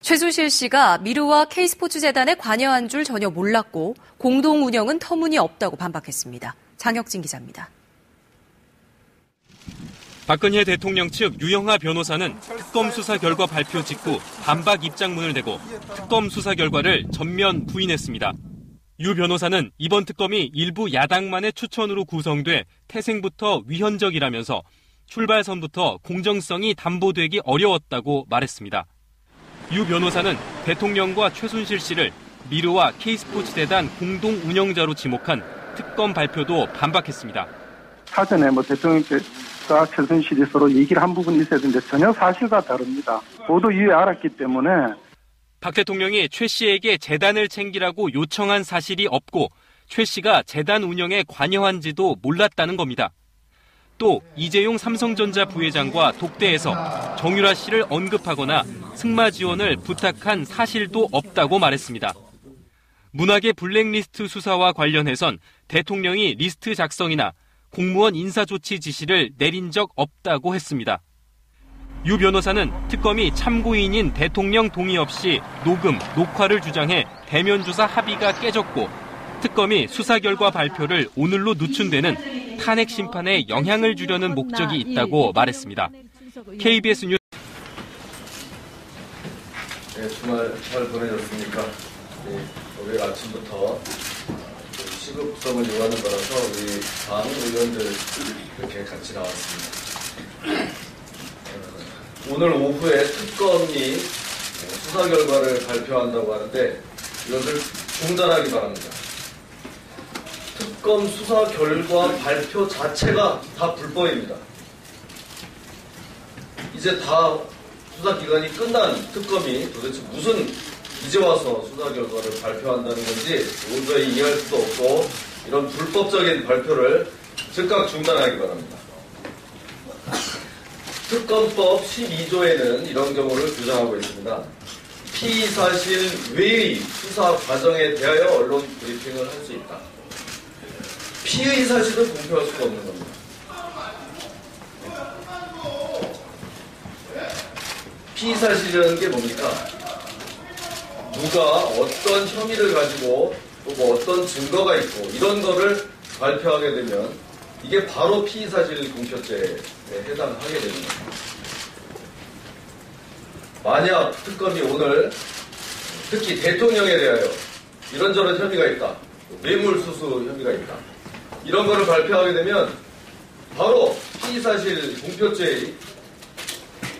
최순실 씨가 미르와 K스포츠재단에 관여한 줄 전혀 몰랐고 공동 운영은 터무니없다고 반박했습니다. 장혁진 기자입니다. 박근혜 대통령 측 유영하 변호사는 특검 수사 결과 발표 직후 반박 입장문을 내고 특검 수사 결과를 전면 부인했습니다. 유 변호사는 이번 특검이 일부 야당만의 추천으로 구성돼 태생부터 위헌적이라면서 출발선부터 공정성이 담보되기 어려웠다고 말했습니다. 유 변호사는 대통령과 최순실 씨를 미르와 K스포츠재단 공동 운영자로 지목한 특검 발표도 반박했습니다. 사전에 대통령과 최순실이 서로 얘기를 한 부분이 있어야 되는데 전혀 사실과 다릅니다. 모두 이에 알았기 때문에 박 대통령이 최 씨에게 재단을 챙기라고 요청한 사실이 없고 최 씨가 재단 운영에 관여한지도 몰랐다는 겁니다. 또 이재용 삼성전자 부회장과 독대에서 정유라 씨를 언급하거나 승마 지원을 부탁한 사실도 없다고 말했습니다. 문학의 블랙리스트 수사와 관련해선 대통령이 리스트 작성이나 공무원 인사조치 지시를 내린 적 없다고 했습니다. 유 변호사는 특검이 참고인인 대통령 동의 없이 녹음, 녹화를 주장해 대면 조사 합의가 깨졌고 특검이 수사 결과 발표를 오늘로 늦춘 데는 탄핵 심판에 영향을 주려는 목적이 있다고 말했습니다. KBS 뉴스. 네, 주말 잘 보내셨습니까? 네, 오늘 아침부터 시급성을 요하는 거라서 우리 당 의원들 이렇게 같이 나왔습니다. 오늘 오후에 특검이 수사 결과를 발표한다고 하는데 이것을 중단하기 바랍니다. 특검 수사 결과 발표 자체가 다 불법입니다. 이제 다 수사 기간이 끝난 특검이 도대체 무슨 이제 와서 수사 결과를 발표한다는 건지 도저히 이해할 수도 없고 이런 불법적인 발표를 즉각 중단하기 바랍니다. 특검법 12조에는 이런 경우를 규정하고 있습니다. 피의사실 외의 수사 과정에 대하여 언론 브리핑을 할 수 있다. 피의사실을 공표할 수가 없는 겁니다. 피의사실이라는 게 뭡니까? 누가 어떤 혐의를 가지고 또 뭐 어떤 증거가 있고 이런 거를 발표하게 되면 이게 바로 피의사실 공표죄에 해당하게 됩니다. 만약 특검이 오늘 특히 대통령에 대하여 이런저런 혐의가 있다, 뇌물수수 혐의가 있다, 이런 거를 발표하게 되면 바로 피의사실 공표죄의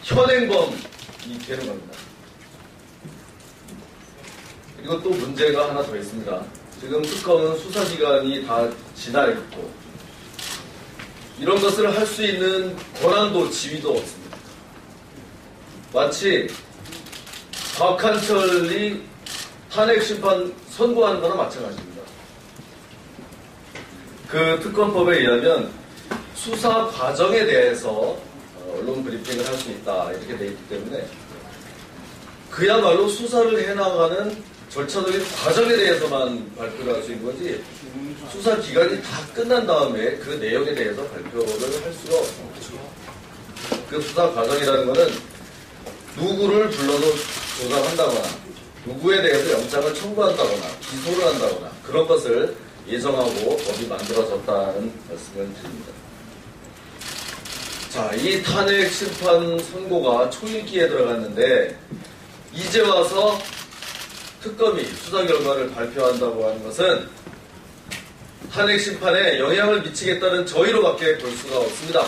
현행범이 되는 겁니다. 그리고 또 문제가 하나 더 있습니다. 지금 특검은 수사기간이 다 지나 있고 이런 것을 할 수 있는 권한도 지위도 없습니다. 마치 박한철이 탄핵심판 선고하는 거나 마찬가지입니다. 그 특검법에 의하면 수사 과정에 대해서 언론 브리핑을 할 수 있다 이렇게 돼 있기 때문에 그야말로 수사를 해나가는 절차적인 과정에 대해서만 발표를 할 수 있는 거지 수사 기간이 다 끝난 다음에 그 내용에 대해서 발표를 할 수가 없습니다. 그 수사 과정이라는 것은 누구를 불러서 조사한다거나 누구에 대해서 영장을 청구한다거나 기소를 한다거나 그런 것을 예정하고 법이 만들어졌다는 말씀을 드립니다. 자, 이 탄핵 심판 선고가 초일기에 들어갔는데 이제 와서 특검이 수사 결과를 발표한다고 하는 것은 탄핵 심판에 영향을 미치겠다는 저희로밖에 볼 수가 없습니다.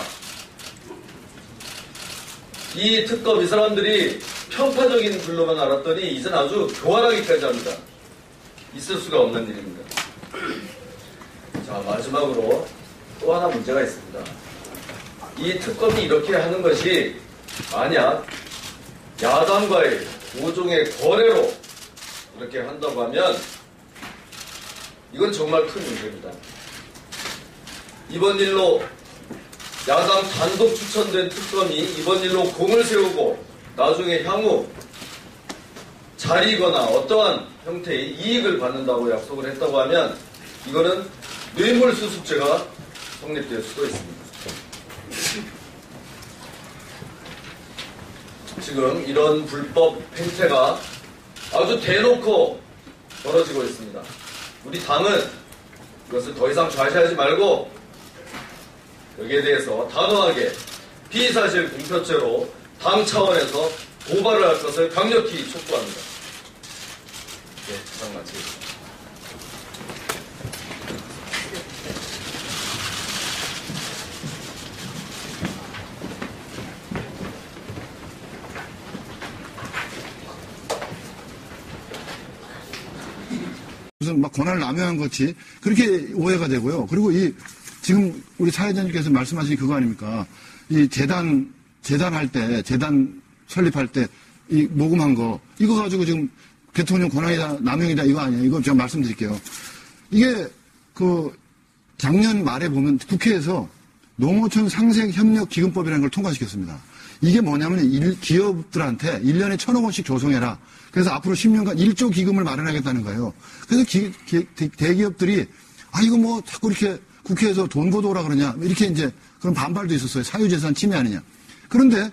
이 특검, 이 사람들이 편파적인 글로만 알았더니 이제는 아주 교활하기까지 합니다. 있을 수가 없는 일입니다. 자, 마지막으로 또 하나 문제가 있습니다. 이 특검이 이렇게 하는 것이 만약 야당과의 5종의 거래로 이렇게 한다고 하면 이건 정말 큰 문제입니다. 이번 일로 야당 단독 추천된 특검이 이번 일로 공을 세우고 나중에 향후 자리거나 어떠한 형태의 이익을 받는다고 약속을 했다고 하면 이거는 뇌물수수죄가 성립될 수도 있습니다. 지금 이런 불법 행태가 아주 대놓고 벌어지고 있습니다. 우리 당은 이것을 더 이상 좌시하지 말고 여기에 대해서 단호하게 피의사실 공표죄로 당 차원에서 고발을 할 것을 강력히 촉구합니다. 네, 이상 마치겠습니다. 무슨 막 권한을 남용한 것이 그렇게 오해가 되고요. 그리고 지금 우리 사회자님께서 말씀하신 그거 아닙니까? 이 재단 설립할 때 이 모금한 거, 이거 가지고 지금 대통령 권한이다, 남용이다, 이거 아니에요. 이거 제가 말씀드릴게요. 이게 작년 말에 보면 국회에서 농어촌 상생협력기금법이라는 걸 통과시켰습니다. 이게 뭐냐면 기업들한테 1년에 1,000억 원씩 조성해라. 그래서 앞으로 10년간 1조 기금을 마련하겠다는 거예요. 그래서 대기업들이 이거 뭐 자꾸 이렇게 국회에서 돈 걷어오라 그러냐. 이렇게 이제 그런 반발도 있었어요. 사유재산 침해 아니냐. 그런데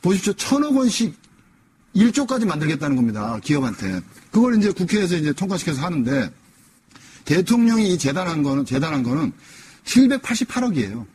보십시오. 1,000억 원씩 1조까지 만들겠다는 겁니다. 기업한테. 그걸 이제 국회에서 이제 통과시켜서 하는데 대통령이 재단한 거는 788억이에요.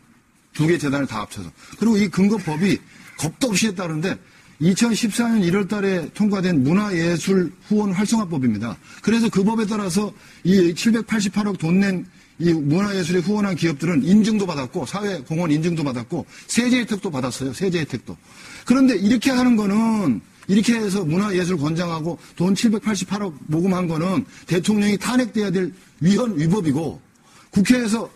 두 개 재단을 다 합쳐서. 그리고 이 근거법이 겁도 없이 했다는데 2014년 1월 달에 통과된 문화예술 후원 활성화법입니다. 그래서 그 법에 따라서 이 788억 돈 낸 이 문화예술에 후원한 기업들은 인증도 받았고 사회공헌 인증도 받았고 세제 혜택도 받았어요. 세제 혜택도. 그런데 이렇게 하는 거는 이렇게 해서 문화예술 권장하고 돈 788억 모금한 거는 대통령이 탄핵돼야 될 위헌위법이고 국회에서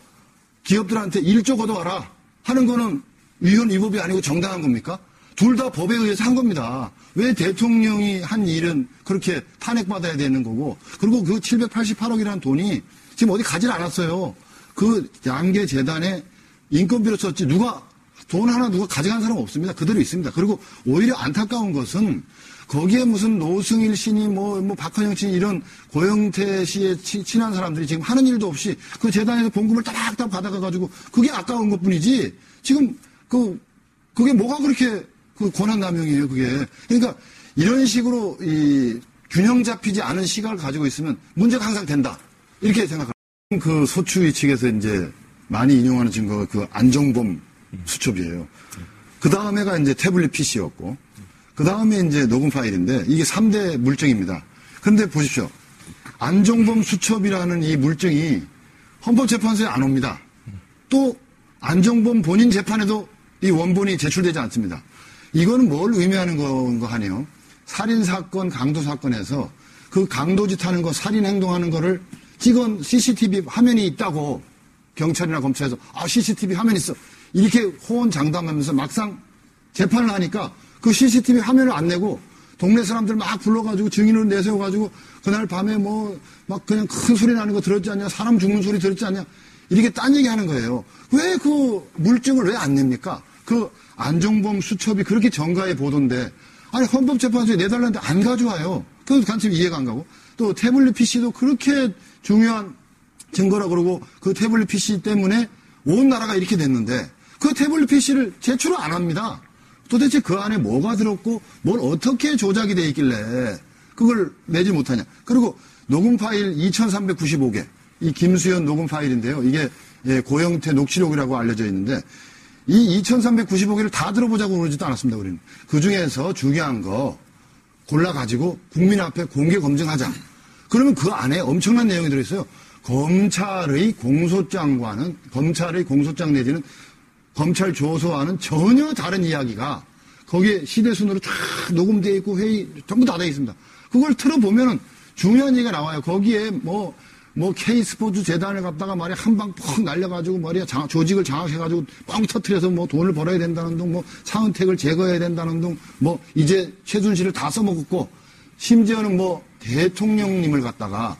기업들한테 1조 걷어와라 하는 거는 위헌위법이 아니고 정당한 겁니까? 둘 다 법에 의해서 한 겁니다. 왜 대통령이 한 일은 그렇게 탄핵받아야 되는 거고 그리고 그 788억이라는 돈이 지금 어디 가질 않았어요. 그 양계 재단에 인건비로 썼지 돈 하나 누가 가져간 사람 없습니다. 그대로 있습니다. 그리고 오히려 안타까운 것은 거기에 무슨 노승일 씨니 박헌영 씨니 이런 고영태 씨의 친한 사람들이 지금 하는 일도 없이 그 재단에서 봉급을 따박따박 받아가가지고 그게 아까운 것 뿐이지 지금 그게 뭐가 그렇게 권한 남용이에요, 그게. 그러니까 이런 식으로 균형 잡히지 않은 시각을 가지고 있으면 문제가 항상 된다. 이렇게 생각합니다. 그 소추위 측에서 이제 많이 인용하는 증거가 그 안종범 수첩이에요. 그 다음에가 이제 태블릿 PC였고, 그 다음에 이제 녹음 파일인데, 이게 3대 물증입니다. 그런데 보십시오. 안종범 수첩이라는 이 물증이 헌법재판소에 안 옵니다. 또, 안종범 본인 재판에도 이 원본이 제출되지 않습니다. 이거는 뭘 의미하는 건가 하네요. 살인사건, 강도사건에서 그 강도짓 하는 거, 살인행동하는 거를 찍은 CCTV 화면이 있다고 경찰이나 검찰에서 CCTV 화면 있어. 이렇게 호언장담하면서 막상 재판을 하니까 그 CCTV 화면을 안 내고 동네 사람들 막 불러가지고 증인으로 내세워가지고 그날 밤에 막 그냥 큰 소리 나는 거 들었지 않냐, 사람 죽는 소리 들었지 않냐, 이렇게 딴 얘기 하는 거예요. 왜 그 물증을 왜 안 냅니까? 그 안종범 수첩이 그렇게 정가에 보도인데, 아니, 헌법재판소에 내달라는데 안 가져와요. 그것도 간첩 이해가 안 가고. 또 태블릿 PC도 그렇게 중요한 증거라 그러고 그 태블릿 PC 때문에 온 나라가 이렇게 됐는데 그 태블릿 PC를 제출을 안 합니다. 도대체 그 안에 뭐가 들었고 뭘 어떻게 조작이 돼 있길래 그걸 내지 못하냐. 그리고 녹음 파일 2395개. 이 김수현 녹음 파일인데요. 이게 고영태 녹취록이라고 알려져 있는데 이 2395개를 다 들어보자고 그러지도 않았습니다. 우리는. 그중에서 중요한 거 골라가지고 국민 앞에 공개 검증하자. 그러면 그 안에 엄청난 내용이 들어있어요. 검찰의 공소장 내지는 검찰 조서와는 전혀 다른 이야기가 거기에 시대순으로 쫙 녹음되어 있고 회의 전부 다 되어 있습니다. 그걸 틀어보면은 중요한 얘기가 나와요. 거기에 K스포츠 재단을 갖다가 말이야 한 방 퍽 날려가지고 말이야 조직을 장악해가지고 뻥 터트려서 돈을 벌어야 된다는 등 사은택을 제거해야 된다는 등 이제 최순실을 다 써먹었고 심지어는 대통령님을 갖다가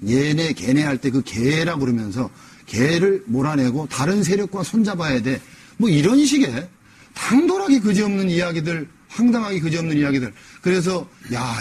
얘네 걔네 할 때 그 걔라 그러면서 걔를 몰아내고 다른 세력과 손잡아야 돼. 이런 식의 당돌하게 그지없는 이야기들, 황당하게 그지없는 이야기들. 그래서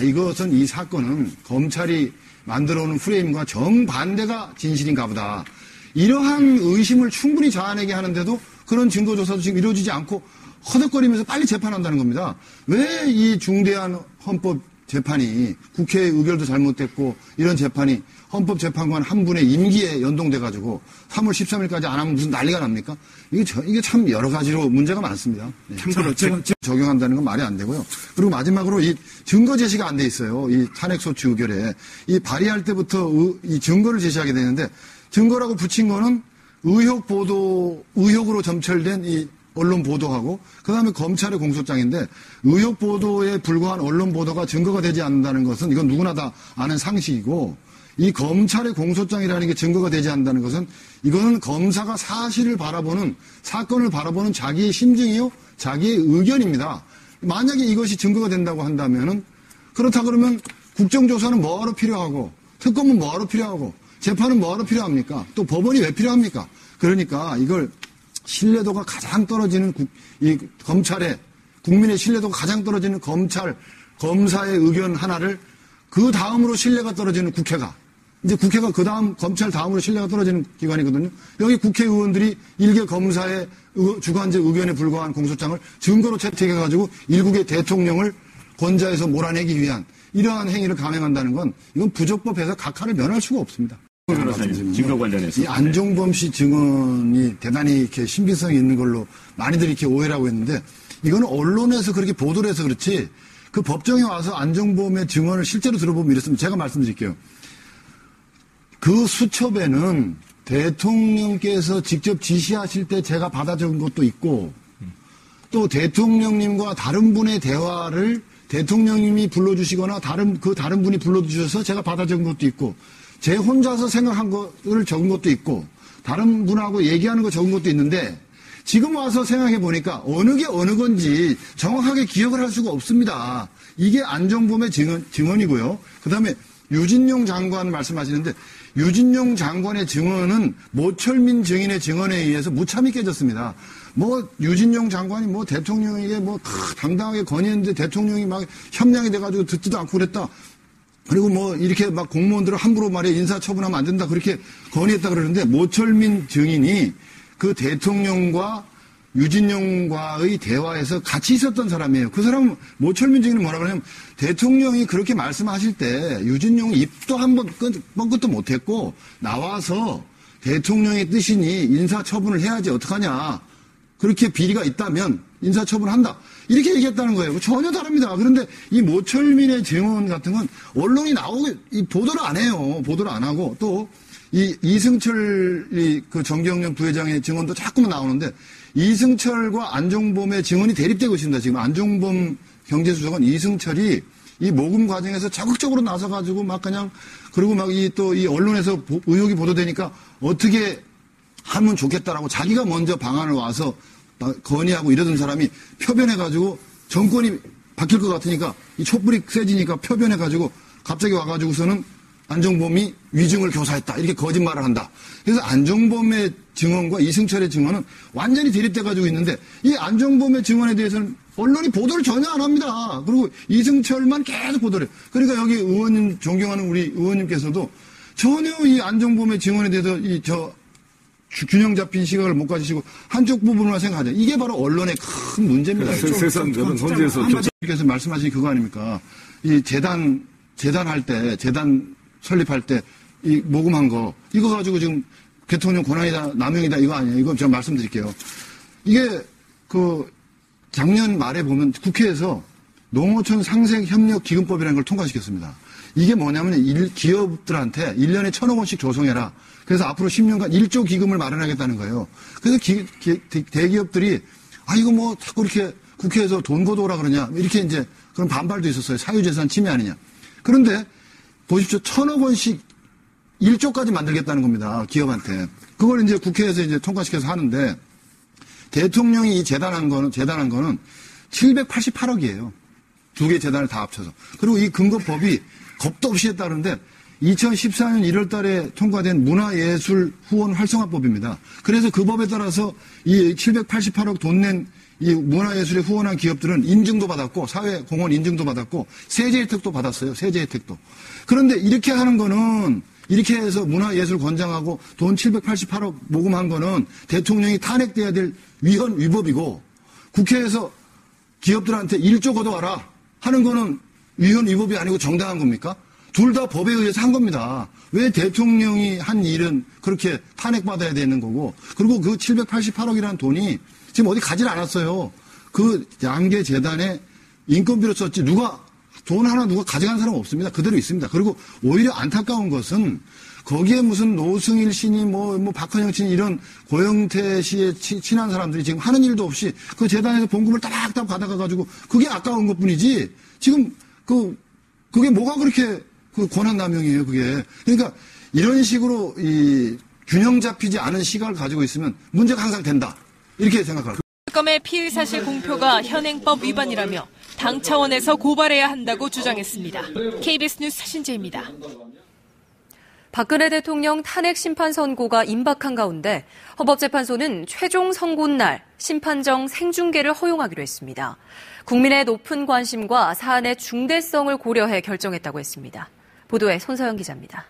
이것은 이 사건은 검찰이 만들어오는 프레임과 정반대가 진실인가 보다. 이러한 의심을 충분히 자아내게 하는데도 그런 증거조사도 지금 이루어지지 않고 허덕거리면서 빨리 재판한다는 겁니다. 왜 이 중대한 헌법 재판이 국회의 의결도 잘못됐고 이런 재판이 헌법재판관 한 분의 임기에 연동돼가지고 3월 13일까지 안 하면 무슨 난리가 납니까? 이게 참 여러 가지로 문제가 많습니다. 네. 참고로 적용한다는 건 말이 안 되고요. 그리고 마지막으로 이 증거 제시가 안 돼 있어요. 이 탄핵소추 의결에. 이 발의할 때부터 이 증거를 제시하게 되는데 증거라고 붙인 거는 의혹으로 점철된 이 언론 보도하고 그다음에 검찰의 공소장인데 의혹 보도에 불과한 언론 보도가 증거가 되지 않는다는 것은 이건 누구나 다 아는 상식이고 이 검찰의 공소장이라는 게 증거가 되지 않는다는 것은 이거는 검사가 사건을 바라보는 자기의 심증이요 자기의 의견입니다. 만약에 이것이 증거가 된다고 한다면은 그렇다 그러면 국정조사는 뭐하러 필요하고 특검은 뭐하러 필요하고 재판은 뭐하러 필요합니까? 또 법원이 왜 필요합니까? 그러니까 이걸 신뢰도가 가장 떨어지는 이 검찰의 국민의 신뢰도가 가장 떨어지는 검사의 의견 하나를 그 다음으로 신뢰가 떨어지는 국회가 이제 국회가 그 다음 검찰 다음으로 신뢰가 떨어지는 기관이거든요. 여기 국회의원들이 일개 검사의 주관적 의견에 불과한 공소장을 증거로 채택해가지고 일국의 대통령을 권좌에서 몰아내기 위한 이러한 행위를 감행한다는 건 이건 부적법해서 각하를 면할 수가 없습니다. 변호사님, 증거 관련해서. 이 안종범 씨 증언이 대단히 이렇게 신빙성이 있는 걸로 많이들 이렇게 오해를 하고 있는데 이거는 언론에서 그렇게 보도를 해서 그렇지 그 법정에 와서 안종범의 증언을 실제로 들어보면 이랬으면 제가 말씀드릴게요. 그 수첩에는 대통령께서 직접 지시하실 때 제가 받아 적은 것도 있고 또 대통령님과 다른 분의 대화를 대통령님이 불러주시거나 다른 분이 불러주셔서 제가 받아 적은 것도 있고 제 혼자서 생각한 것을 적은 것도 있고 다른 분하고 얘기하는 거 적은 것도 있는데 지금 와서 생각해 보니까 어느 게 어느 건지 정확하게 기억을 할 수가 없습니다. 이게 안종범의 증언이고요. 그다음에 유진용 장관 말씀하시는데 유진용 장관의 증언은 모철민 증인의 증언에 의해서 무참히 깨졌습니다. 유진용 장관이 대통령에게 당당하게 건의했는데 대통령이 막 협량이 돼가지고 듣지도 않고 그랬다. 그리고 이렇게 막 공무원들을 함부로 인사처분하면 안 된다. 그렇게 건의했다 그러는데 모철민 증인이 그 대통령과 유진용과의 대화에서 같이 있었던 사람이에요. 그 사람은 모철민 증인은 뭐라 그러냐면 대통령이 그렇게 말씀하실 때 유진용이 입도 한번 뻥끗도 못했고 나와서 대통령의 뜻이니 인사처분을 해야지 어떡하냐. 그렇게 비리가 있다면 인사처분한다. 이렇게 얘기했다는 거예요. 전혀 다릅니다. 그런데 이 모철민의 증언 같은 건 언론이 보도를 안 해요. 보도를 안 하고 또 이 이승철 그 정경련 부회장의 증언도 자꾸만 나오는데 이승철과 안종범의 증언이 대립되고 있습니다. 지금 안종범 경제수석은 이승철이 이 모금 과정에서 적극적으로 나서가지고 그리고 이 언론에서 의혹이 보도되니까 어떻게 하면 좋겠다라고 자기가 먼저 방안을 와서 건의하고 이러던 사람이 표변해가지고 정권이 바뀔 것 같으니까 이 촛불이 세지니까 표변해가지고 갑자기 와가지고서는 안종범이 위증을 교사했다. 이렇게 거짓말을 한다. 그래서 안종범의 증언과 이승철의 증언은 완전히 대립돼가지고 있는데 이 안종범의 증언에 대해서는 언론이 보도를 전혀 안 합니다. 그리고 이승철만 계속 보도를 해요. 그러니까 여기 의원님, 존경하는 우리 의원님께서도 전혀 이 안종범의 증언에 대해서 균형 잡힌 시각을 못 가지시고 한쪽 부분만 생각하죠. 이게 바로 언론의 큰 문제입니다. 세상 헌재에서 한마디께서 말씀하신 그거 아닙니까? 이 재단 설립할 때 이 모금한 거 이거 가지고 지금 대통령 권한이다 남용이다 이거 아니에요. 이거 제가 말씀드릴게요. 이게 작년 말에 보면 국회에서 농어촌 상생협력기금법이라는 걸 통과시켰습니다. 이게 뭐냐면 기업들한테 1년에 1,000억 원씩 조성해라. 그래서 앞으로 10년간 1조 기금을 마련하겠다는 거예요. 그래서 대기업들이 이거 자꾸 이렇게 국회에서 돈 걷어오라 그러냐. 이렇게 이제 그런 반발도 있었어요. 사유재산 침해 아니냐. 그런데 보십시오. 1,000억 원씩 1조까지 만들겠다는 겁니다. 기업한테. 그걸 이제 국회에서 이제 통과시켜서 하는데 대통령이 재단한 거는 788억이에요. 두 개 재단을 다 합쳐서. 그리고 이 근거법이 겁도 없이 했다는데 2014년 1월 달에 통과된 문화예술 후원 활성화법입니다. 그래서 그 법에 따라서 이 788억 돈 낸 이 문화예술에 후원한 기업들은 인증도 받았고 사회공헌 인증도 받았고 세제 혜택도 받았어요. 세제 혜택도. 그런데 이렇게 하는 거는 이렇게 해서 문화예술 권장하고 돈 788억 모금한 거는 대통령이 탄핵돼야 될 위헌 위법이고 국회에서 기업들한테 1조 걷어와라 하는 거는 위헌 위법이 아니고 정당한 겁니까? 둘 다 법에 의해서 한 겁니다. 왜 대통령이 한 일은 그렇게 탄핵받아야 되는 거고, 그리고 그 788억이라는 돈이 지금 어디 가지 않았어요. 그 양계 재단에 인건비로 썼지 돈 하나 누가 가져간 사람 없습니다. 그대로 있습니다. 그리고 오히려 안타까운 것은 거기에 무슨 노승일 씨니 뭐 박헌영 씨니 이런 고영태 씨의 친한 사람들이 지금 하는 일도 없이 그 재단에서 봉급을 따박따박 받아가가지고 그게 아까운 것 뿐이지 지금 그게 뭐가 그렇게 그 권한남용이에요, 그게. 그러니까 이런 식으로 이 균형 잡히지 않은 시각을 가지고 있으면 문제가 항상 된다. 이렇게 생각합니다. 특검의 피의 사실 공표가 현행법 위반이라며 당 차원에서 고발해야 한다고 주장했습니다. KBS 뉴스 신재입니다. 박근혜 대통령 탄핵 심판 선고가 임박한 가운데 헌법재판소는 최종 선고날 심판정 생중계를 허용하기로 했습니다. 국민의 높은 관심과 사안의 중대성을 고려해 결정했다고 했습니다. 보도에 손서영 기자입니다.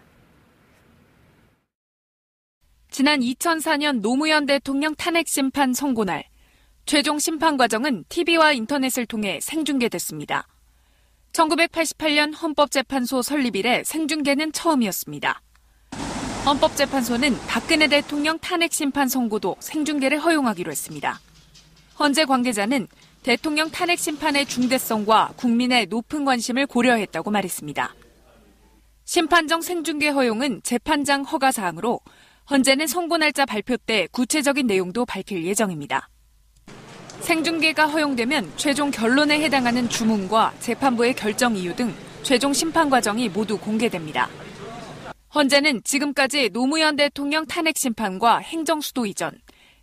지난 2004년 노무현 대통령 탄핵 심판 선고날, 최종 심판 과정은 TV와 인터넷을 통해 생중계됐습니다. 1988년 헌법재판소 설립 이래 생중계는 처음이었습니다. 헌법재판소는 박근혜 대통령 탄핵 심판 선고도 생중계를 허용하기로 했습니다. 헌재 관계자는 대통령 탄핵 심판의 중대성과 국민의 높은 관심을 고려했다고 말했습니다. 심판정 생중계 허용은 재판장 허가 사항으로 헌재는 선고 날짜 발표 때 구체적인 내용도 밝힐 예정입니다. 생중계가 허용되면 최종 결론에 해당하는 주문과 재판부의 결정 이유 등 최종 심판 과정이 모두 공개됩니다. 헌재는 지금까지 노무현 대통령 탄핵 심판과 행정수도 이전,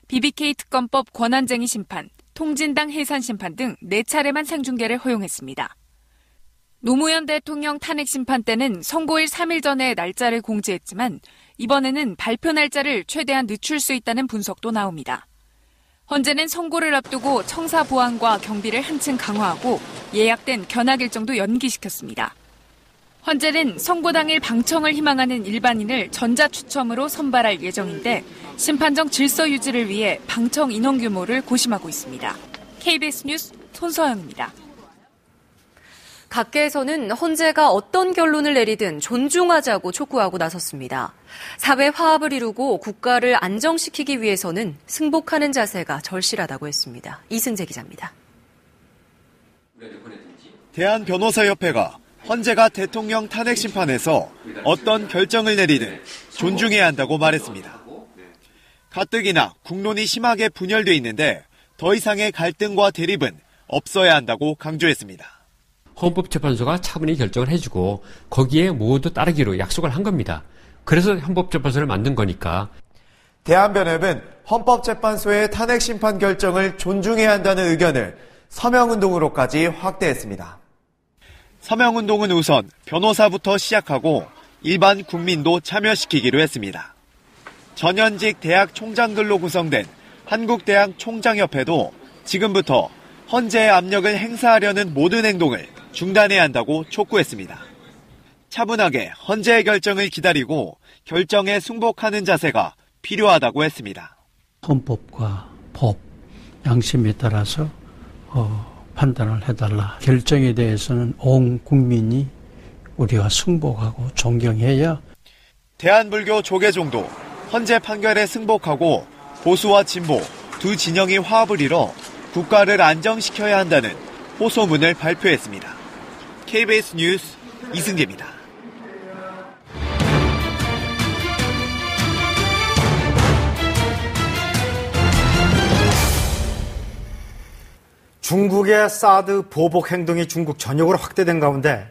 BBK 특검법 권한쟁의 심판, 통진당 해산 심판 등 4차례만 생중계를 허용했습니다. 노무현 대통령 탄핵 심판 때는 선고일 3일 전에 날짜를 공지했지만 이번에는 발표 날짜를 최대한 늦출 수 있다는 분석도 나옵니다. 헌재는 선고를 앞두고 청사 보안과 경비를 한층 강화하고 예약된 견학 일정도 연기시켰습니다. 헌재는 선고 당일 방청을 희망하는 일반인을 전자추첨으로 선발할 예정인데 심판정 질서 유지를 위해 방청 인원 규모를 고심하고 있습니다. KBS 뉴스 손서영입니다. 각계에서는 헌재가 어떤 결론을 내리든 존중하자고 촉구하고 나섰습니다. 사회 화합을 이루고 국가를 안정시키기 위해서는 승복하는 자세가 절실하다고 했습니다. 이승재 기자입니다. 대한변호사협회가 헌재가 대통령 탄핵 심판에서 어떤 결정을 내리든 존중해야 한다고 말했습니다. 가뜩이나 국론이 심하게 분열돼 있는데 더 이상의 갈등과 대립은 없어야 한다고 강조했습니다. 헌법재판소가 차분히 결정을 해주고 거기에 모두 따르기로 약속을 한 겁니다. 그래서 헌법재판소를 만든 거니까. 대한변협은 헌법재판소의 탄핵 심판 결정을 존중해야 한다는 의견을 서명운동으로까지 확대했습니다. 서명운동은 우선 변호사부터 시작하고 일반 국민도 참여시키기로 했습니다. 전현직 대학 총장들로 구성된 한국대학 총장협회도 지금부터 헌재의 압력을 행사하려는 모든 행동을 중단해야 한다고 촉구했습니다. 차분하게 헌재의 결정을 기다리고 결정에 승복하는 자세가 필요하다고 했습니다. 헌법과 법, 양심에 따라서 판단을 해달라. 결정에 대해서는 온 국민이 우리가 승복하고 존경해야. 대한불교 조계종도 헌재 판결에 승복하고 보수와 진보 두 진영이 화합을 이뤄 국가를 안정시켜야 한다는 호소문을 발표했습니다. KBS 뉴스 이승재입니다. 중국의 사드 보복 행동이 중국 전역으로 확대된 가운데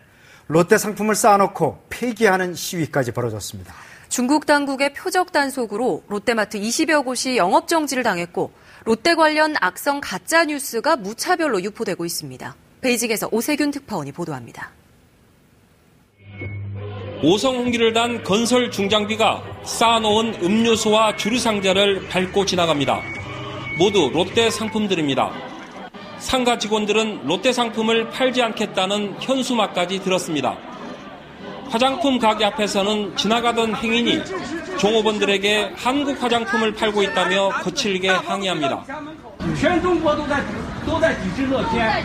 롯데 상품을 쌓아놓고 폐기하는 시위까지 벌어졌습니다. 중국 당국의 표적 단속으로 롯데마트 20여 곳이 영업정지를 당했고 롯데 관련 악성 가짜 뉴스가 무차별로 유포되고 있습니다. 베이징에서 오세균 특파원이 보도합니다. 오성 홍기를 단 건설 중장비가 쌓아놓은 음료수와 주류상자를 밟고 지나갑니다. 모두 롯데 상품들입니다. 상가 직원들은 롯데 상품을 팔지 않겠다는 현수막까지 들었습니다. 화장품 가게 앞에서는 지나가던 행인이 종업원들에게 한국 화장품을 팔고 있다며 거칠게 항의합니다. 都在抵制乐天，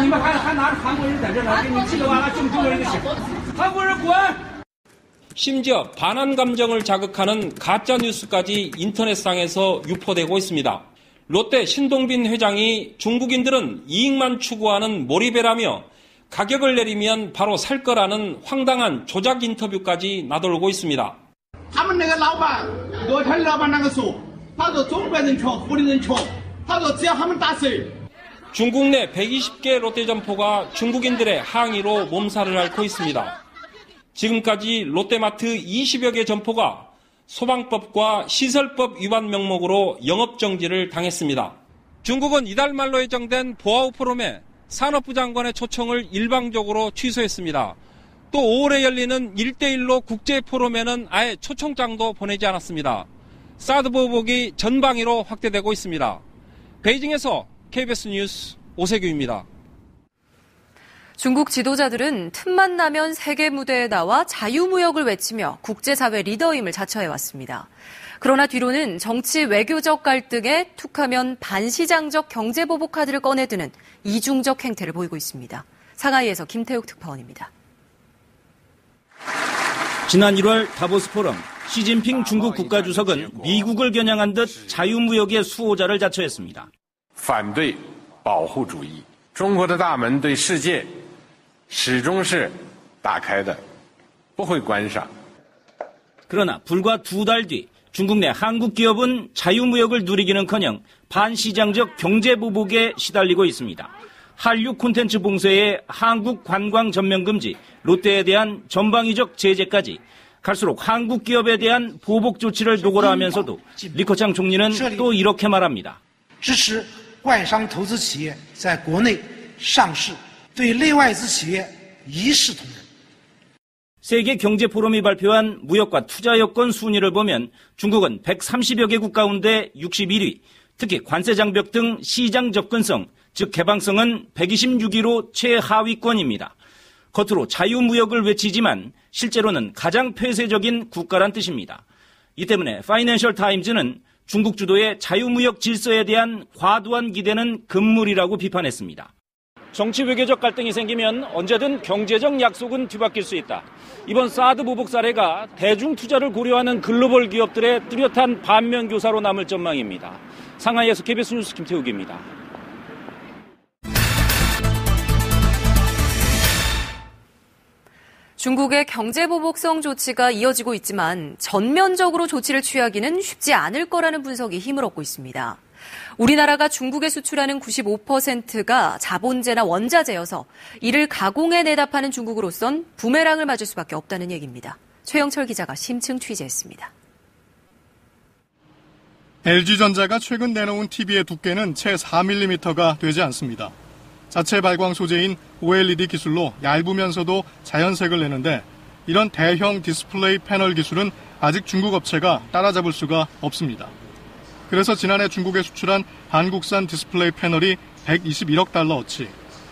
你们还拿着韩国人在这来给你气得完了，中国人就行，韩国人滚！ 심지어 반한 감정을 자극하는 가짜 뉴스까지 인터넷상에서 유포되고 있습니다. 롯데 신동빈 회장이 중국인들은 이익만 추구하는 몰입해라며 가격을 내리면 바로 살 거라는 황당한 조작 인터뷰까지 나돌고 있습니다. 他们那个老板，乐天老板那个说，他说中国人穷，湖南人穷，他说只要他们打折。 중국 내 120개 롯데점포가 중국인들의 항의로 몸살을 앓고 있습니다. 지금까지 롯데마트 20여 개 점포가 소방법과 시설법 위반 명목으로 영업정지를 당했습니다. 중국은 이달 말로 예정된 보아우 포럼에 산업부 장관의 초청을 일방적으로 취소했습니다. 또 5월에 열리는 1대1로 국제포럼에는 아예 초청장도 보내지 않았습니다. 사드 보복이 전방위로 확대되고 있습니다. 베이징에서 KBS 뉴스 오세규입니다. 중국 지도자들은 틈만 나면 세계 무대에 나와 자유무역을 외치며 국제사회 리더임을 자처해왔습니다. 그러나 뒤로는 정치 외교적 갈등에 툭하면 반시장적 경제보복 카드를 꺼내드는 이중적 행태를 보이고 있습니다. 상하이에서 김태욱 특파원입니다. 지난 1월 다보스 포럼, 시진핑 중국 국가주석은 미국을 겨냥한 듯 자유무역의 수호자를 자처했습니다. 反对保护主义，中国的大门对世界始终是打开的，不会关上。 그러나 불과 2달 뒤 중국 내 한국 기업은 자유무역을 누리기는커녕 반시장적 경제보복에 시달리고 있습니다. 한류 콘텐츠 봉쇄에 한국 관광 전면 금지, 롯데에 대한 전방위적 제재까지 갈수록 한국 기업에 대한 보복 조치를 노고라 하면서도 리커창 총리는 또 이렇게 말합니다. 支持外商投资企业在国内上市，对内外资企业一视同仁。 세계 경제 포럼이 발표한 무역과 투자 여건 순위를 보면 중국은 130여 개국 가운데 61위, 특히 관세 장벽 등 시장 접근성, 즉 개방성은 126위로 최하위권입니다. 겉으로 자유무역을 외치지만 실제로는 가장 폐쇄적인 국가란 뜻입니다. 이 때문에 파이낸셜 타임즈는 중국 주도의 자유무역 질서에 대한 과도한 기대는 금물이라고 비판했습니다. 정치 외교적 갈등이 생기면 언제든 경제적 약속은 뒤바뀔 수 있다. 이번 사드 보복 사례가 대중 투자를 고려하는 글로벌 기업들의 뚜렷한 반면 교사로 남을 전망입니다. 상하이에서 KBS 뉴스 김태욱입니다. 중국의 경제보복성 조치가 이어지고 있지만 전면적으로 조치를 취하기는 쉽지 않을 거라는 분석이 힘을 얻고 있습니다. 우리나라가 중국에 수출하는 95%가 자본재나 원자재여서 이를 가공해 내다 파는 중국으로선 부메랑을 맞을 수밖에 없다는 얘기입니다. 최영철 기자가 심층 취재했습니다. LG전자가 최근 내놓은 TV의 두께는 채 4mm가 되지 않습니다. 자체 발광 소재인 OLED 기술로 얇으면서도 자연색을 내는데 이런 대형 디스플레이 패널 기술은 아직 중국 업체가 따라잡을 수가 없습니다. 그래서 지난해 중국에 수출한 한국산 디스플레이 패널이 121억 달러어치,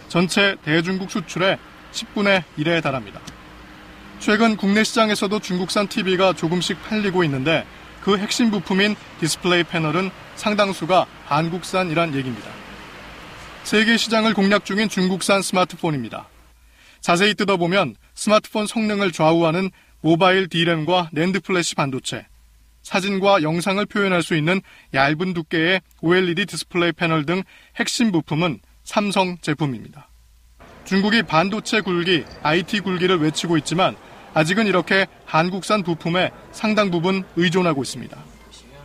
전체 대중국 수출의 10분의 1에 달합니다. 최근 국내 시장에서도 중국산 TV가 조금씩 팔리고 있는데 그 핵심 부품인 디스플레이 패널은 상당수가 한국산이란 얘기입니다. 세계 시장을 공략 중인 중국산 스마트폰입니다. 자세히 뜯어보면 스마트폰 성능을 좌우하는 모바일 D램과 낸드 플래시 반도체, 사진과 영상을 표현할 수 있는 얇은 두께의 OLED 디스플레이 패널 등 핵심 부품은 삼성 제품입니다. 중국이 반도체 굴기, IT 굴기를 외치고 있지만 아직은 이렇게 한국산 부품에 상당 부분 의존하고 있습니다.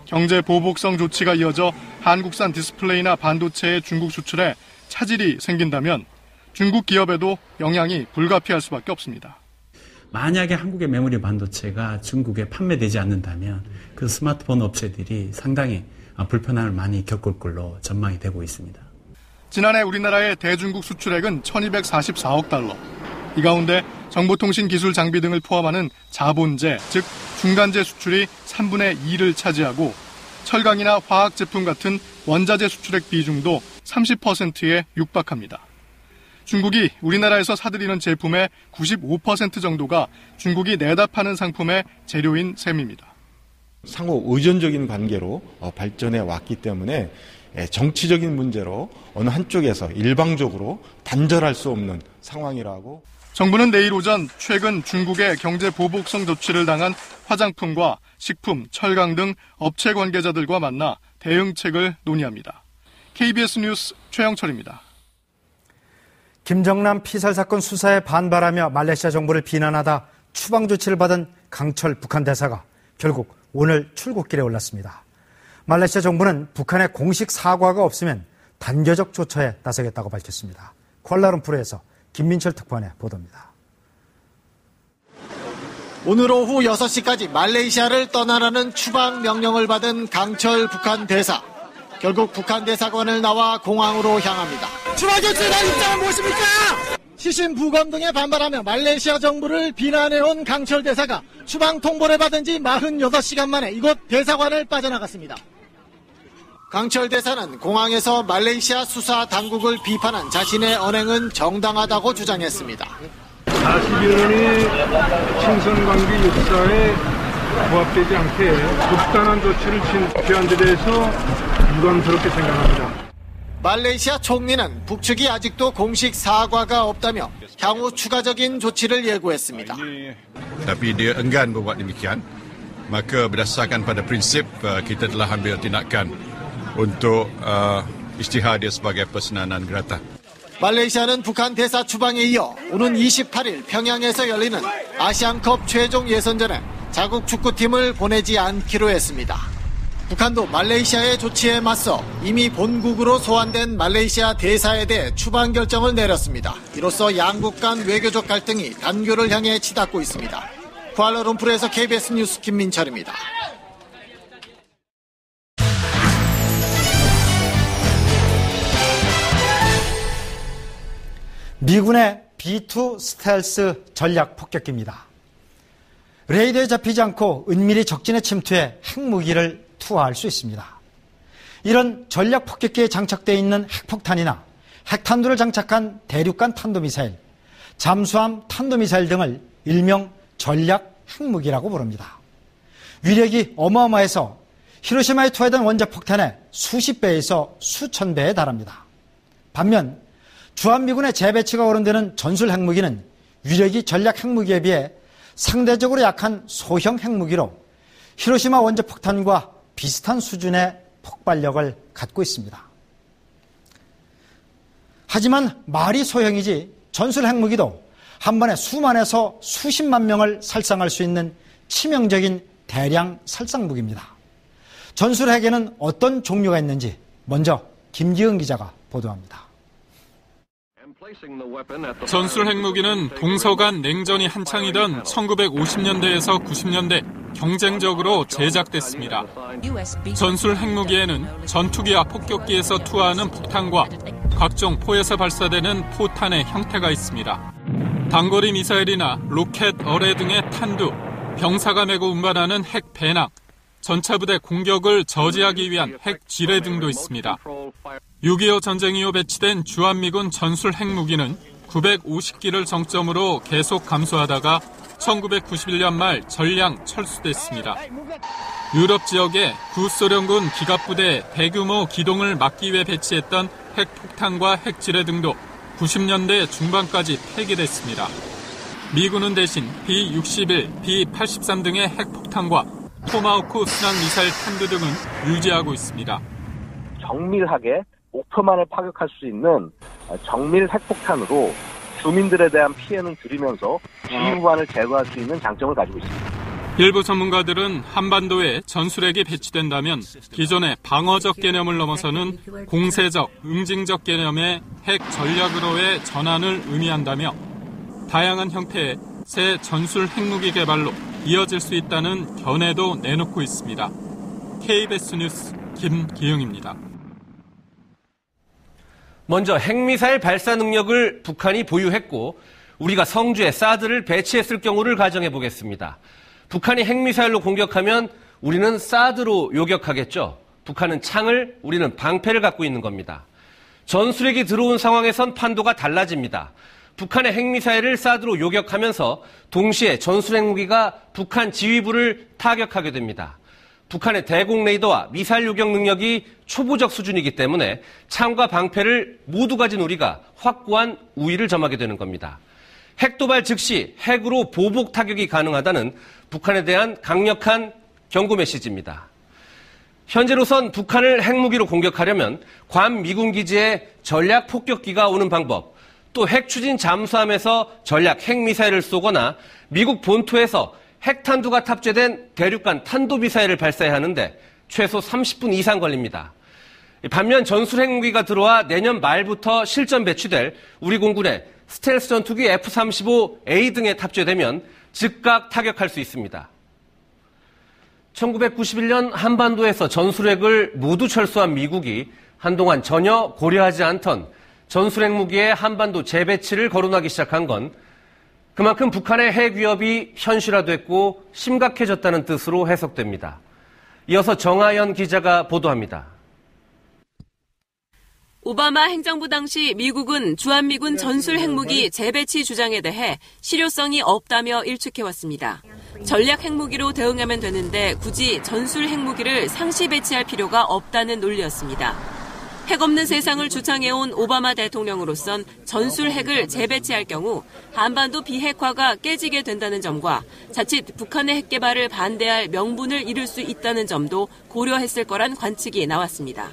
경제 보복성 조치가 이어져 한국산 디스플레이나 반도체의 중국 수출에 차질이 생긴다면 중국 기업에도 영향이 불가피할 수밖에 없습니다. 만약에 한국의 메모리 반도체가 중국에 판매되지 않는다면 그 스마트폰 업체들이 상당히 불편함을 많이 겪을 걸로 전망이 되고 있습니다. 지난해 우리나라의 대중국 수출액은 1244억 달러. 이 가운데 정보통신 기술 장비 등을 포함하는 자본재, 즉 중간재 수출이 3분의 2를 차지하고 철강이나 화학 제품 같은 원자재 수출액 비중도 30%에 육박합니다. 중국이 우리나라에서 사들이는 제품의 95% 정도가 중국이 내다 파는 상품의 재료인 셈입니다. 상호 의존적인 관계로 발전해 왔기 때문에 정치적인 문제로 어느 한쪽에서 일방적으로 단절할 수 없는 상황이라고. 정부는 내일 오전 최근 중국의 경제 보복성 조치를 당한 화장품과 식품, 철강 등 업체 관계자들과 만나 대응책을 논의합니다. KBS 뉴스 최영철입니다. 김정남 피살 사건 수사에 반발하며 말레이시아 정부를 비난하다 추방 조치를 받은 강철 북한 대사가 결국 오늘 출국길에 올랐습니다. 말레이시아 정부는 북한의 공식 사과가 없으면 단계적 조처에 나서겠다고 밝혔습니다. 쿠알라룸푸르에서 김민철 특파원의 보도입니다. 오늘 오후 6시까지 말레이시아를 떠나라는 추방 명령을 받은 강철 북한 대사. 결국 북한 대사관을 나와 공항으로 향합니다. 추방 조치에 대한 입장은 무엇입니까? 시신 부검 등에 반발하며 말레이시아 정부를 비난해온 강철 대사가 추방 통보를 받은 지 46시간 만에 이곳 대사관을 빠져나갔습니다. 강철 대사는 공항에서 말레이시아 수사 당국을 비판한 자신의 언행은 정당하다고 주장했습니다. 41년의 친선관계 역사에 부합되지 않게 극단한 조치를 취한 데 대해서 유감스럽게 생각합니다. 말레이시아 총리는 북측이 아직도 공식 사과가 없다며 향후 추가적인 조치를 예고했습니다. Tapi dia enggan berbuat demikian, maka berdasarkan pada prinsip kita telah ambil tindakan untuk isytihar dia sebagai persenanan gerata. 말레이시아는 북한 대사 추방에 이어 오는 28일 평양에서 열리는 아시안컵 최종 예선전에 자국 축구팀을 보내지 않기로 했습니다. 북한도 말레이시아의 조치에 맞서 이미 본국으로 소환된 말레이시아 대사에 대해 추방 결정을 내렸습니다. 이로써 양국 간 외교적 갈등이 단교를 향해 치닫고 있습니다. 쿠알라룸푸르에서 KBS 뉴스 김민철입니다. 미군의 B-2 스텔스 전략 폭격기입니다. 레이더에 잡히지 않고 은밀히 적진에 침투해 핵무기를 투하할 수 있습니다. 이런 전략 폭격기에 장착되어 있는 핵폭탄이나 핵탄두를 장착한 대륙간 탄도미사일, 잠수함 탄도미사일 등을 일명 전략 핵무기라고 부릅니다. 위력이 어마어마해서 히로시마에 투하된 원자폭탄의 수십 배에서 수천 배에 달합니다. 반면 주한미군의 재배치가 거론되는 전술 핵무기는 위력이 전략 핵무기에 비해 상대적으로 약한 소형 핵무기로 히로시마 원자폭탄과 비슷한 수준의 폭발력을 갖고 있습니다. 하지만 말이 소형이지 전술 핵무기도 한 번에 수만에서 수십만 명을 살상할 수 있는 치명적인 대량 살상무기입니다. 전술 핵에는 어떤 종류가 있는지 먼저 김기흥 기자가 보도합니다. 전술 핵무기는 동서간 냉전이 한창이던 1950년대에서 90년대 경쟁적으로 제작됐습니다. 전술 핵무기에는 전투기와 폭격기에서 투하하는 폭탄과 각종 포에서 발사되는 포탄의 형태가 있습니다. 단거리 미사일이나 로켓, 어뢰 등의 탄두, 병사가 메고 운반하는 핵 배낭, 전차부대 공격을 저지하기 위한 핵 지뢰 등도 있습니다. 6.25 전쟁 이후 배치된 주한미군 전술 핵무기는 950기를 정점으로 계속 감소하다가 1991년 말 전량 철수됐습니다. 유럽 지역에 구소련군 기갑부대의 대규모 기동을 막기 위해 배치했던 핵폭탄과 핵지뢰 등도 90년대 중반까지 폐기됐습니다. 미군은 대신 B-61, B-83 등의 핵폭탄과 토마호크 순항 미사일 탄두 등은 유지하고 있습니다. 정밀하게 목표만을 파격할 수 있는 정밀 핵폭탄으로 주민들에 대한 피해는 줄이면서 지휘부만을 제거할 수 있는 장점을 가지고 있습니다. 일부 전문가들은 한반도에 전술핵이 배치된다면 기존의 방어적 개념을 넘어서는 공세적, 응징적 개념의 핵 전략으로의 전환을 의미한다며 다양한 형태의 새 전술 핵무기 개발로 이어질 수 있다는 견해도 내놓고 있습니다. KBS 뉴스 김기흥입니다. 먼저 핵미사일 발사 능력을 북한이 보유했고 우리가 성주에 사드를 배치했을 경우를 가정해 보겠습니다. 북한이 핵미사일로 공격하면 우리는 사드로 요격하겠죠. 북한은 창을, 우리는 방패를 갖고 있는 겁니다. 전술핵이 들어온 상황에선 판도가 달라집니다. 북한의 핵미사일을 사드로 요격하면서 동시에 전술핵 무기가 북한 지휘부를 타격하게 됩니다. 북한의 대공 레이더와 미사일 요격 능력이 초보적 수준이기 때문에 참과 방패를 모두 가진 우리가 확고한 우위를 점하게 되는 겁니다. 핵도발 즉시 핵으로 보복 타격이 가능하다는 북한에 대한 강력한 경고 메시지입니다. 현재로선 북한을 핵무기로 공격하려면 괌 미군 기지에 전략 폭격기가 오는 방법, 또 핵 추진 잠수함에서 전략 핵미사일을 쏘거나 미국 본토에서 핵탄두가 탑재된 대륙간 탄도미사일을 발사해야 하는데 최소 30분 이상 걸립니다. 반면 전술 핵무기가 들어와 내년 말부터 실전 배치될 우리 공군의 스텔스 전투기 F-35A 등에 탑재되면 즉각 타격할 수 있습니다. 1991년 한반도에서 전술핵을 모두 철수한 미국이 한동안 전혀 고려하지 않던 전술핵 무기의 한반도 재배치를 거론하기 시작한 건 그만큼 북한의 핵 위협이 현실화됐고 심각해졌다는 뜻으로 해석됩니다. 이어서 정하연 기자가 보도합니다. 오바마 행정부 당시 미국은 주한미군 전술 핵무기 재배치 주장에 대해 실효성이 없다며 일축해왔습니다. 전략 핵무기로 대응하면 되는데 굳이 전술 핵무기를 상시 배치할 필요가 없다는 논리였습니다. 핵 없는 세상을 주창해온 오바마 대통령으로선 전술 핵을 재배치할 경우 한반도 비핵화가 깨지게 된다는 점과 자칫 북한의 핵 개발을 반대할 명분을 잃을 수 있다는 점도 고려했을 거란 관측이 나왔습니다.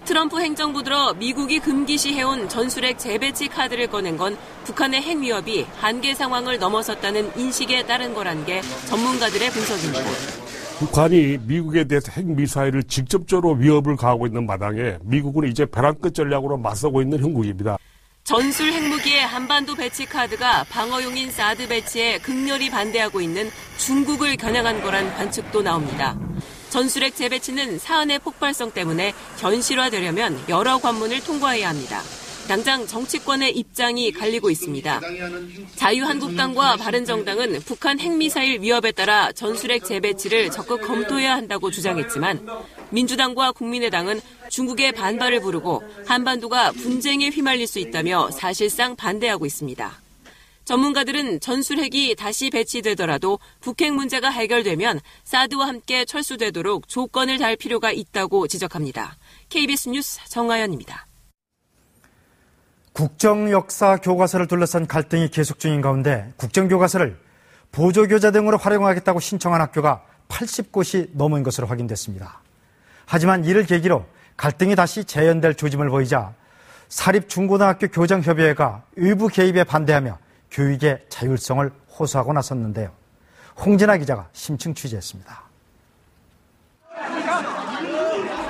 트럼프 행정부 들어 미국이 금기시해온 전술핵 재배치 카드를 꺼낸 건 북한의 핵 위협이 한계 상황을 넘어섰다는 인식에 따른 거란 게 전문가들의 분석입니다. 북한이 미국에 대해서 핵미사일을 직접적으로 위협을 가하고 있는 마당에 미국은 이제 벼랑 끝 전략으로 맞서고 있는 형국입니다. 전술 핵무기의 한반도 배치 카드가 방어용인 사드 배치에 극렬히 반대하고 있는 중국을 겨냥한 거란 관측도 나옵니다. 전술핵 재배치는 사안의 폭발성 때문에 현실화되려면 여러 관문을 통과해야 합니다. 당장 정치권의 입장이 갈리고 있습니다. 자유한국당과 바른정당은 북한 핵미사일 위협에 따라 전술핵 재배치를 적극 검토해야 한다고 주장했지만 민주당과 국민의당은 중국의 반발을 부르고 한반도가 분쟁에 휘말릴 수 있다며 사실상 반대하고 있습니다. 전문가들은 전술핵이 다시 배치되더라도 북핵 문제가 해결되면 사드와 함께 철수되도록 조건을 달 필요가 있다고 지적합니다. KBS 뉴스 정하연입니다. 국정역사 교과서를 둘러싼 갈등이 계속 중인 가운데 국정교과서를 보조교재 등으로 활용하겠다고 신청한 학교가 80곳이 넘은 것으로 확인됐습니다. 하지만 이를 계기로 갈등이 다시 재현될 조짐을 보이자 사립중고등학교 교장협의회가 의부 개입에 반대하며 교육의 자율성을 호소하고 나섰는데요. 홍진아 기자가 심층 취재했습니다.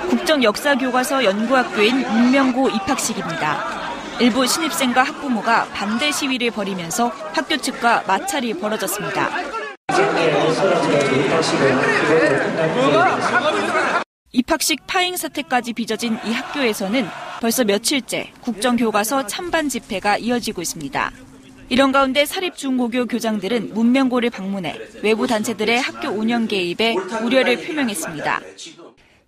국정역사교과서 연구학교인 문명고 입학식입니다. 일부 신입생과 학부모가 반대 시위를 벌이면서 학교 측과 마찰이 벌어졌습니다. 입학식 파행 사태까지 빚어진 이 학교에서는 벌써 며칠째 국정교과서 찬반 집회가 이어지고 있습니다. 이런 가운데 사립중고교 교장들은 문명고를 방문해 외부 단체들의 학교 운영 개입에 우려를 표명했습니다.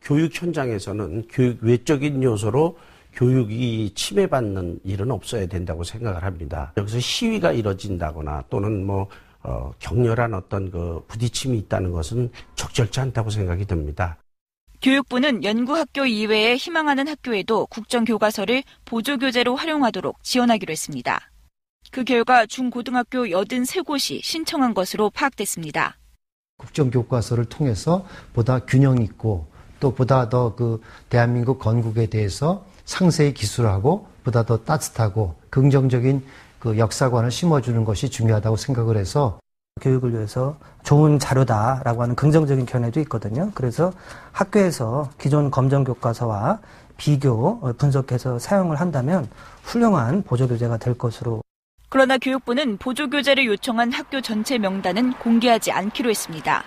교육 현장에서는 교육 외적인 요소로 교육이 침해받는 일은 없어야 된다고 생각을 합니다. 여기서 시위가 이뤄진다거나 또는 격렬한 어떤 부딪힘이 있다는 것은 적절치 않다고 생각이 듭니다. 교육부는 연구학교 이외에 희망하는 학교에도 국정교과서를 보조교재로 활용하도록 지원하기로 했습니다. 그 결과 중고등학교 83곳이 신청한 것으로 파악됐습니다. 국정교과서를 통해서 보다 균형 있고 또 보다 더 대한민국 건국에 대해서 상세히 기술하고 보다 더 따뜻하고 긍정적인 역사관을 심어주는 것이 중요하다고 생각을 해서 교육을 위해서 좋은 자료다라고 하는 긍정적인 견해도 있거든요. 그래서 학교에서 기존 검정교과서와 비교 분석해서 사용을 한다면 훌륭한 보조교재가 될 것으로. 그러나 교육부는 보조교재를 요청한 학교 전체 명단은 공개하지 않기로 했습니다.